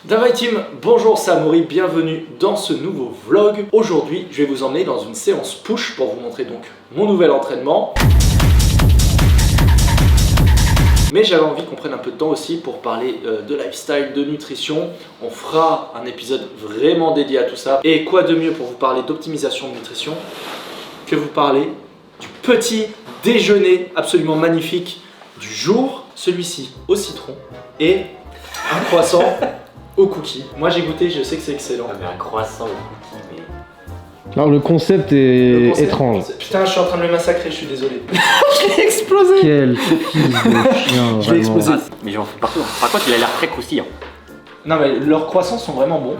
Davai Team, bonjour, c'est Amaury, bienvenue dans ce nouveau vlog. Aujourd'hui, je vais vous emmener dans une séance push pour vous montrer donc mon nouvel entraînement. Mais j'avais envie qu'on prenne un peu de temps aussi pour parler de lifestyle, de nutrition. On fera un épisode vraiment dédié à tout ça. Et quoi de mieux pour vous parler d'optimisation de nutrition que vous parler du petit déjeuner absolument magnifique du jour. Celui-ci au citron et un croissant au cookie. Moi j'ai goûté, je sais que c'est excellent. Ah, mais un croissant au cookie, mais... Alors le concept est étrange. Putain, je suis en train de le massacrer, je suis désolé. Je l'ai explosé. Quel fils de chien. Je l'ai explosé. Mais j'en fais partout. Par contre, il a l'air très croustillant. Non mais leurs croissants sont vraiment bons.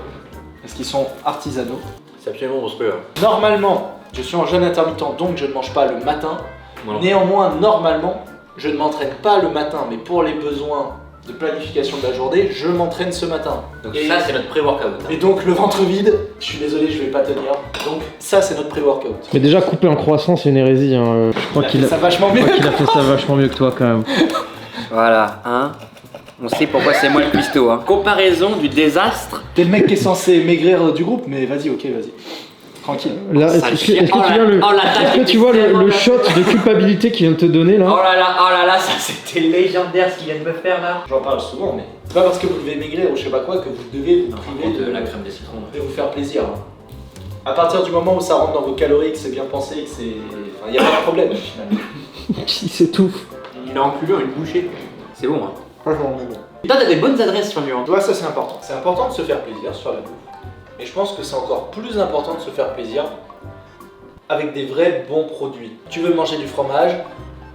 Parce qu'ils sont artisanaux. C'est absolument monstrueux. Normalement, je suis en jeûne intermittent, donc je ne mange pas le matin. Moi non. Néanmoins, normalement, je ne m'entraîne pas le matin, mais pour les besoins de planification de la journée, je m'entraîne ce matin. Donc et ça, c'est notre pré-workout. Et donc le ventre vide, je suis désolé, je vais pas tenir. Donc ça, c'est notre pré-workout. Mais déjà couper un croissant c'est une hérésie. Hein. Je crois qu'il a ça vachement mieux. qu'il a fait ça vachement mieux que toi quand même. Voilà, hein. On sait pourquoi c'est moi le cuistot, hein. Comparaison du désastre. T'es le mec qui est censé maigrir du groupe, mais vas-y, ok, vas-y. Tranquille. Là, est-ce que tu vois le shot de culpabilité qu'il vient de te donner là? Oh là là, ça c'était légendaire ce qu'il vient de me faire là. J'en parle souvent, mais c'est pas parce que vous devez maigrir ou je sais pas quoi que vous devez vous priver de la crème des citrons. de vous faire plaisir. À partir du moment où ça rentre dans vos calories, que c'est bien pensé, que c'est... Enfin, y a pas de problème finalement. Il s'étouffe. Il a enculé une bouchée. C'est bon, hein. Franchement, mais bon. Toi, t'as des bonnes adresses sur lui, hein. Tu vois, ça c'est important. C'est important de se faire plaisir sur la bouffe. Et je pense que c'est encore plus important de se faire plaisir avec des vrais bons produits. Tu veux manger du fromage,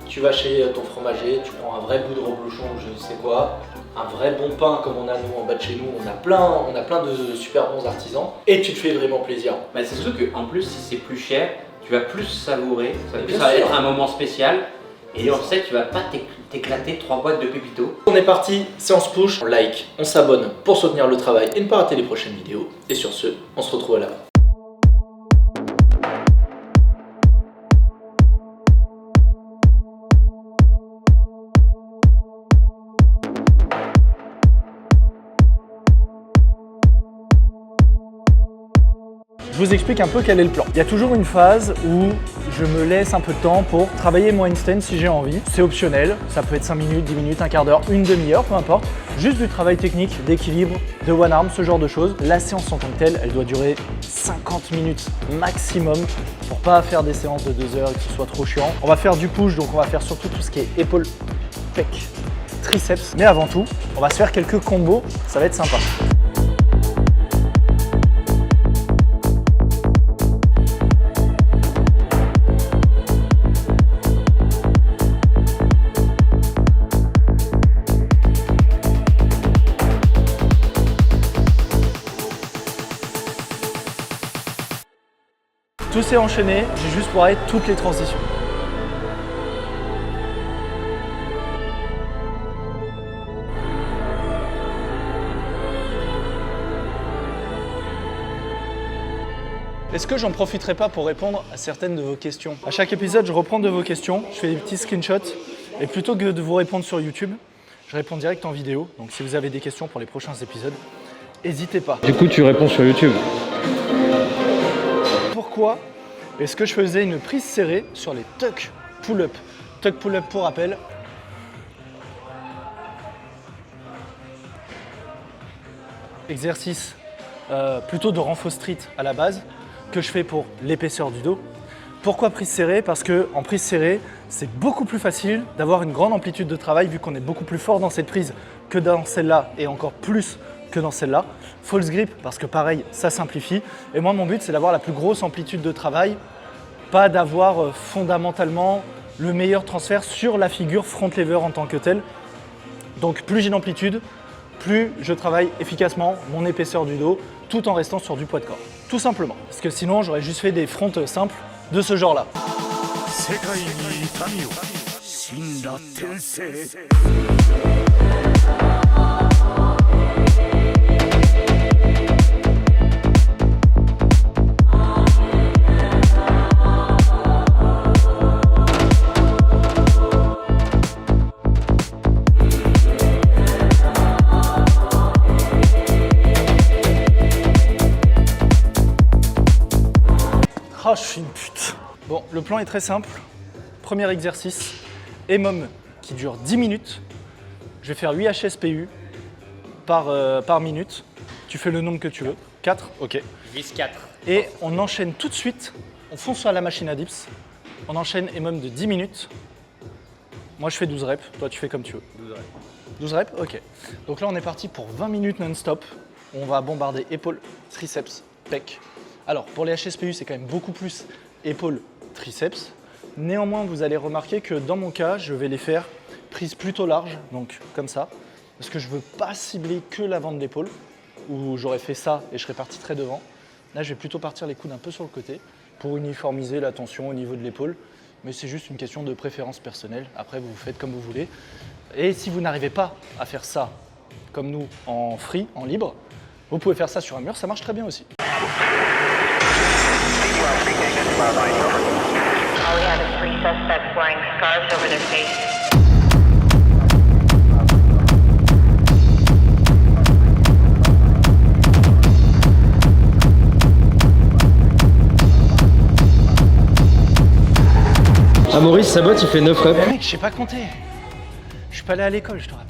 tu vas chez ton fromager, tu prends un vrai bout de reblochon ou je ne sais quoi, un vrai bon pain comme on a nous en bas de chez nous, on a plein de super bons artisans et tu te fais vraiment plaisir. Bah, c'est surtout qu'en plus, si c'est plus cher, tu vas plus savourer, Bien ça va sûr. être un moment spécial. Et en fait, tu vas pas t'éclater 3 boîtes de pépito. On est parti, séance push, on like, on s'abonne pour soutenir le travail et ne pas rater les prochaines vidéos. Et sur ce, on se retrouve à la fin. Je vous explique un peu quel est le plan. Il y a toujours une phase où je me laisse un peu de temps pour travailler mon handstand si j'ai envie. C'est optionnel, ça peut être 5 minutes, 10 minutes, un quart d'heure, une demi-heure, peu importe. Juste du travail technique, d'équilibre, de one arm, ce genre de choses. La séance en tant que telle, elle doit durer 50 minutes maximum pour pas faire des séances de 2 heures et que ce soit trop chiant. On va faire du push, donc on va faire surtout tout ce qui est épaules, pecs, triceps. Mais avant tout, on va se faire quelques combos, ça va être sympa. Tout s'est enchaîné, j'ai juste foiré toutes les transitions. Est-ce que j'en profiterai pas pour répondre à certaines de vos questions? À chaque épisode, je reprends de vos questions, je fais des petits screenshots et plutôt que de vous répondre sur YouTube, je réponds direct en vidéo. Donc si vous avez des questions pour les prochains épisodes, n'hésitez pas. Du coup tu réponds sur YouTube. Pourquoi est-ce que je faisais une prise serrée sur les tuck pull-up? Tuck pull-up pour rappel. Exercice plutôt de renfort street à la base que je fais pour l'épaisseur du dos. Pourquoi prise serrée? Parce qu'en prise serrée, c'est beaucoup plus facile d'avoir une grande amplitude de travail vu qu'on est beaucoup plus fort dans cette prise que dans celle-là et encore plus que dans celle-là. False grip parce que pareil, ça simplifie. Et moi, mon but, c'est d'avoir la plus grosse amplitude de travail, pas d'avoir fondamentalement le meilleur transfert sur la figure front lever en tant que tel. Donc plus j'ai d'amplitude, plus je travaille efficacement mon épaisseur du dos tout en restant sur du poids de corps. Tout simplement. Parce que sinon, j'aurais juste fait des fronts simples de ce genre-là. je suis une pute. Bon, le plan est très simple. Premier exercice, EMOM qui dure 10 minutes. Je vais faire 8 HSPU par minute. Tu fais le nombre que tu veux. 4, ok. Vis 4. Et on enchaîne tout de suite. On fonce à la machine à dips. On enchaîne EMOM de 10 minutes. Moi, je fais 12 reps. Toi, tu fais comme tu veux. 12 reps. 12 reps, ok. Donc là, on est parti pour 20 minutes non-stop. On va bombarder épaules, triceps, pec. Alors, pour les HSPU, c'est quand même beaucoup plus épaules, triceps. Néanmoins, vous allez remarquer que dans mon cas, je vais les faire prise plutôt large, donc comme ça, parce que je ne veux pas cibler que l'avant de l'épaule, où j'aurais fait ça et je serais parti très devant. Là, je vais plutôt partir les coudes un peu sur le côté pour uniformiser la tension au niveau de l'épaule, mais c'est juste une question de préférence personnelle. Après, vous faites comme vous voulez. Et si vous n'arrivez pas à faire ça, comme nous, en free, en libre, vous pouvez faire ça sur un mur, ça marche très bien aussi. All we had is 3 suspects wearing scarves over their faces. Ah, Maurice, sa botte, il fait 9 reps. Mais mec, je sais pas compter. Je suis pas allé à l'école, je te rappelle.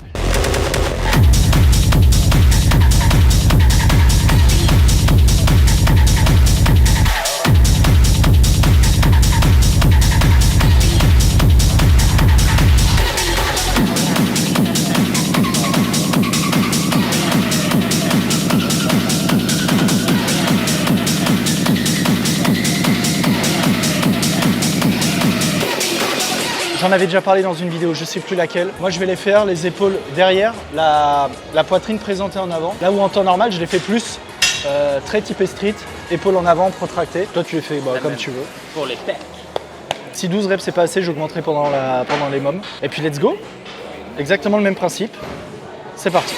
J'en avais déjà parlé dans une vidéo, je sais plus laquelle. Moi je vais les faire les épaules derrière, la poitrine présentée en avant. Là où en temps normal je les fais plus très typé street, épaules en avant, protractées. Toi tu les fais comme tu veux. Pour les pecs. Si 12 reps c'est pas assez, j'augmenterai pendant les mômes. Et puis let's go. Exactement le même principe. C'est parti.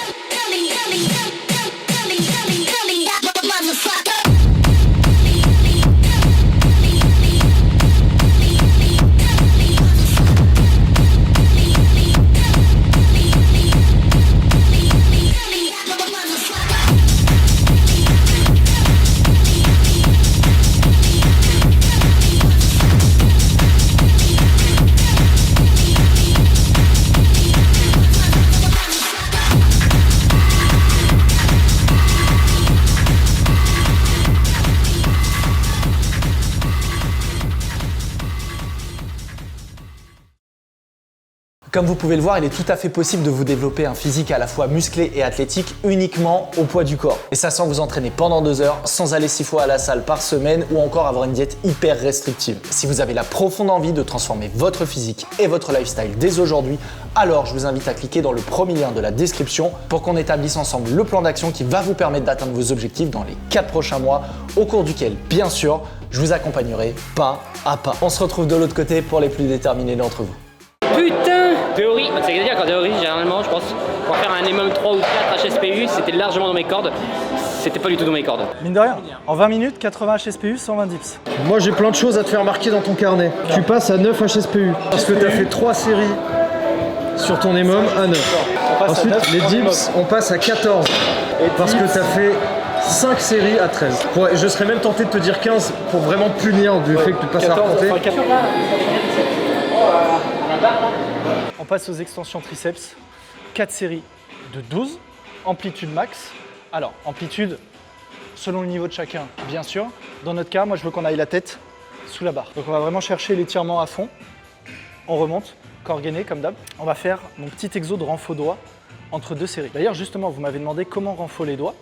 Comme vous pouvez le voir, il est tout à fait possible de vous développer un physique à la fois musclé et athlétique uniquement au poids du corps. Et ça sans vous entraîner pendant 2 heures, sans aller 6 fois à la salle par semaine ou encore avoir une diète hyper restrictive. Si vous avez la profonde envie de transformer votre physique et votre lifestyle dès aujourd'hui, alors je vous invite à cliquer dans le premier lien de la description pour qu'on établisse ensemble le plan d'action qui va vous permettre d'atteindre vos objectifs dans les 4 prochains mois, au cours duquel, bien sûr, je vous accompagnerai pas à pas. On se retrouve de l'autre côté pour les plus déterminés d'entre vous. Putain! Théorie, c'est-à-dire qu'en théorie, généralement, je pense, pour faire un EMOM 3 ou 4 HSPU, c'était largement dans mes cordes. C'était pas du tout dans mes cordes. Mine de rien, en 20 minutes, 80 HSPU, 120 dips. Moi, j'ai plein de choses à te faire marquer dans ton carnet. Tu passes à 9 HSPU. Parce que tu as fait 3 séries sur ton EMOM à 9. Ensuite, les dips, on passe à 14. Parce que tu as fait 5 séries à 13. Je serais même tenté de te dire 15 pour vraiment punir du fait que tu passes à raconter. On passe aux extensions triceps, 4 séries de 12, amplitude max. Alors, amplitude selon le niveau de chacun, bien sûr. Dans notre cas, moi je veux qu'on aille la tête sous la barre. Donc on va vraiment chercher l'étirement à fond. On remonte, corps gainé comme d'hab. On va faire mon petit exo de renfo doigts entre 2 séries. D'ailleurs, justement, vous m'avez demandé comment renfo les doigts.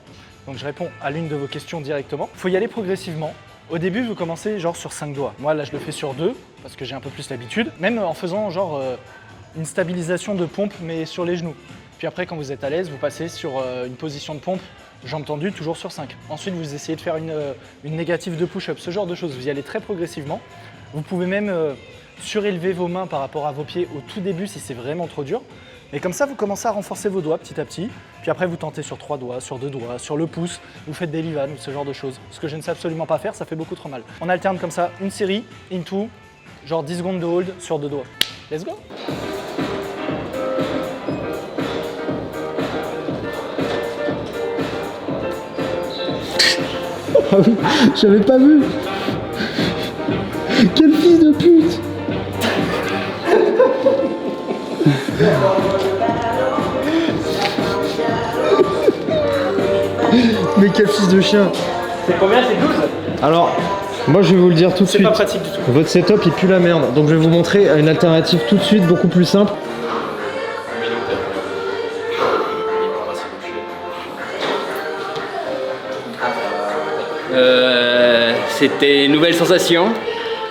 Donc je réponds à l'une de vos questions directement. Il faut y aller progressivement. Au début, vous commencez genre sur 5 doigts. Moi, là, je le fais sur 2 parce que j'ai un peu plus l'habitude. Même en faisant genre une stabilisation de pompe, mais sur les genoux. Puis après, quand vous êtes à l'aise, vous passez sur une position de pompe, jambes tendues, toujours sur 5. Ensuite, vous essayez de faire une négative de push-up, ce genre de choses. Vous y allez très progressivement. Vous pouvez même surélever vos mains par rapport à vos pieds au tout début si c'est vraiment trop dur. Et comme ça, vous commencez à renforcer vos doigts petit à petit. Puis après, vous tentez sur 3 doigts, sur 2 doigts, sur le pouce. Vous faites des livanes ou ce genre de choses. Ce que je ne sais absolument pas faire, ça fait beaucoup trop mal. On alterne comme ça une série, into, genre 10 secondes de hold sur 2 doigts. Let's go! Ah oui, j'avais pas vu. Quel fils de pute! Mais quel fils de chien! C'est combien? C'est 12? Alors, moi je vais vous le dire tout de C'est suite. pas pratique du tout. Votre setup il pue la merde. Donc je vais vous montrer une alternative tout de suite beaucoup plus simple. C'était une nouvelle sensation.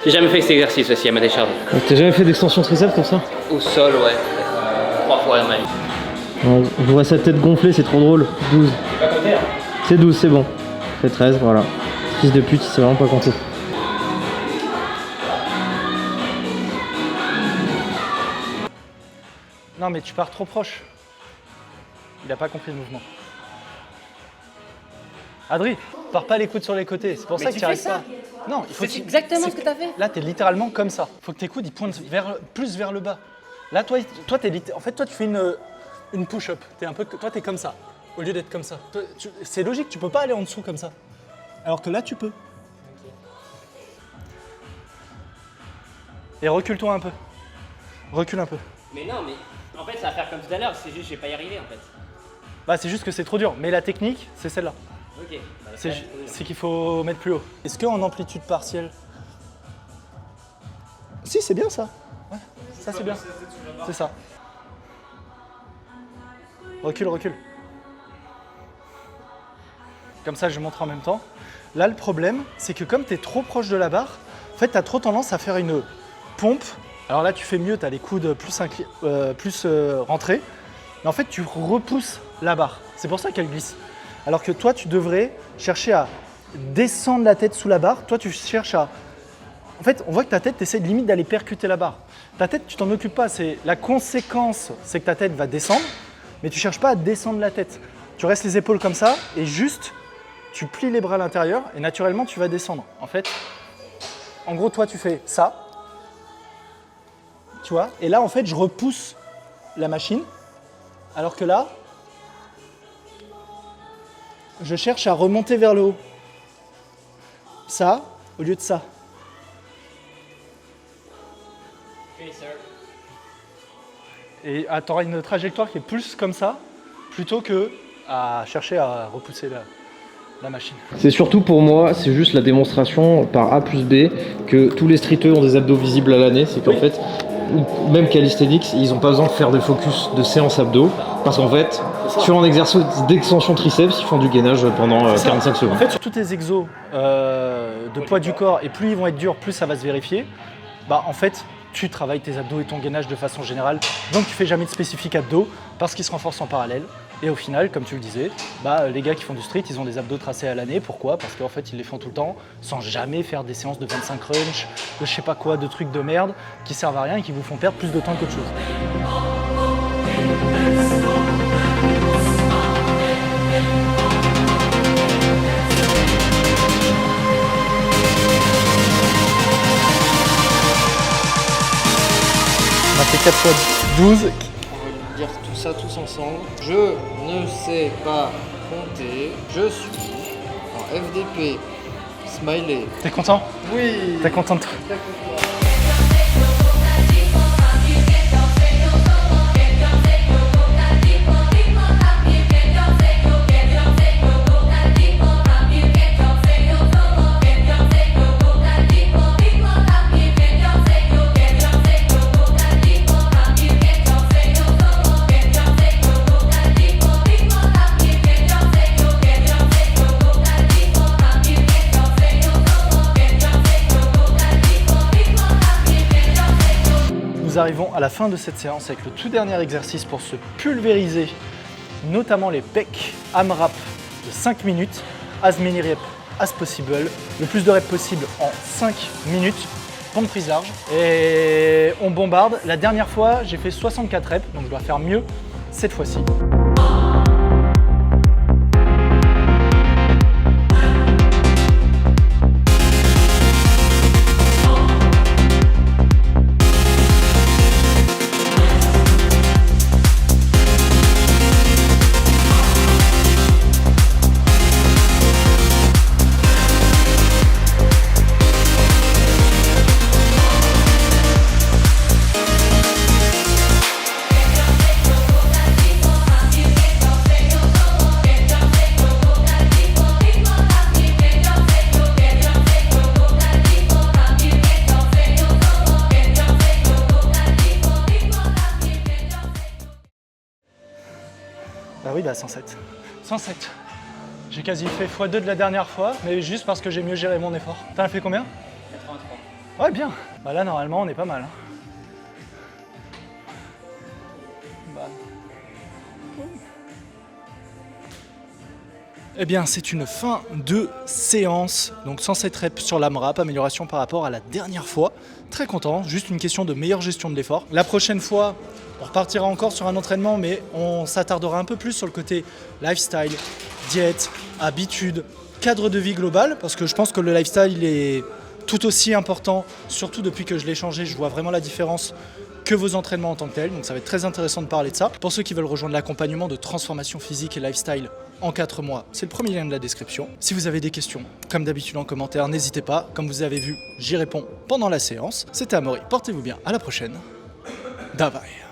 J'ai jamais fait cet exercice aussi à ma décharge. T'as jamais fait d'extension triceps comme ça? Au sol, ouais. 3 fois dans ma vie. On voit sa tête gonflée, c'est trop drôle. 12. Pas compter, hein. C'est 12, c'est bon. C'est 13, voilà. Fils de pute, c'est vraiment pas compté. Non mais tu pars trop proche. Il a pas compris le mouvement. Adri, pars pas les coudes sur les côtés, c'est pour ça que tu tu arrives fais pas. ça. Non, il faut C'est exactement ce que t'as fait. Là, t'es littéralement comme ça. Faut que tes coudes ils pointent plus vers le bas. Là, toi en fait, toi tu fais une push-up. Toi, t'es comme ça, au lieu d'être comme ça. C'est logique, tu peux pas aller en dessous comme ça. Alors que là, tu peux. Et recule-toi un peu. Recule un peu. Mais non, mais en fait, ça va faire comme tout à l'heure, c'est juste que je vais pas y arriver en fait. Bah, c'est juste que c'est trop dur. Mais la technique, c'est celle-là. Ok. Bah, C'est qu'il faut mettre plus haut. Est-ce qu'en amplitude partielle? Si, c'est bien ça. Ouais, ça c'est bien. C'est ça. Recule, recule. Comme ça, je montre en même temps. Là, le problème, c'est que comme tu es trop proche de la barre, en fait, tu as trop tendance à faire une pompe. Alors là, tu fais mieux, tu as les coudes plus rentrés. Mais en fait, tu repousses la barre. C'est pour ça qu'elle glisse. Alors que toi, tu devrais chercher à descendre la tête sous la barre. Toi, tu cherches à... En fait, on voit que ta tête, tu essaies limite d'aller percuter la barre. Ta tête, tu t'en occupes pas. La conséquence, c'est que ta tête va descendre, mais tu cherches pas à descendre la tête. Tu restes les épaules comme ça et juste, tu plies les bras à l'intérieur et naturellement, tu vas descendre. En fait, en gros, toi, tu fais ça. Tu vois? Et là, en fait, je repousse la machine. Alors que là, je cherche à remonter vers le haut. Ça, au lieu de ça. Ok, sir. Et tu auras une trajectoire qui est plus comme ça, plutôt que à chercher à repousser la machine. C'est surtout pour moi, c'est juste la démonstration par A plus B que tous les streeters ont des abdos visibles à l'année. C'est qu'en fait, même calisthenics, ils n'ont pas besoin de faire de focus de séance abdos. Parce qu'en fait, sur un exercice d'extension triceps, ils font du gainage pendant 45 secondes. En fait, sur tous tes exos de poids du corps, et plus ils vont être durs, plus ça va se vérifier, bah en fait, tu travailles tes abdos et ton gainage de façon générale. Donc tu fais jamais de spécifique abdos parce qu'ils se renforcent en parallèle. Et au final, comme tu le disais, bah, les gars qui font du street, ils ont des abdos tracés à l'année. Pourquoi? Parce qu'en fait, ils les font tout le temps sans jamais faire des séances de 25 crunch, de je sais pas quoi, de trucs de merde qui servent à rien et qui vous font perdre plus de temps qu'autre chose. On a fait 4 fois 12. On va dire tout ça tous ensemble. Je ne sais pas compter. Je suis en FDP. Smiley. T'es content? Oui. T'es content de toi? Nous arrivons à la fin de cette séance avec le tout dernier exercice pour se pulvériser, notamment les pecs AMRAP de 5 minutes, as many reps as possible, le plus de reps possible en 5 minutes, pompe prise large. Et on bombarde. La dernière fois, j'ai fait 64 reps, donc je dois faire mieux cette fois-ci. arriver à 107. 107. J'ai quasi fait x2 de la dernière fois, mais juste parce que j'ai mieux géré mon effort. T'en as fait combien? 83. Ouais, bien. Bah là, normalement, on est pas mal. Hein. Bah. Eh bien, c'est une fin de séance. Donc 107 reps sur l'AMRAP, amélioration par rapport à la dernière fois. Très content, juste une question de meilleure gestion de l'effort. La prochaine fois, on repartira encore sur un entraînement, mais on s'attardera un peu plus sur le côté lifestyle, diète, habitude, cadre de vie global, parce que je pense que le lifestyle, il est tout aussi important, surtout depuis que je l'ai changé, je vois vraiment la différence que vos entraînements en tant que tels, donc ça va être très intéressant de parler de ça. Pour ceux qui veulent rejoindre l'accompagnement de transformation physique et lifestyle en 4 mois, c'est le premier lien de la description. Si vous avez des questions, comme d'habitude en commentaire, n'hésitez pas. Comme vous avez vu, j'y réponds pendant la séance. C'était Amaury, portez-vous bien, à la prochaine. Bye bye.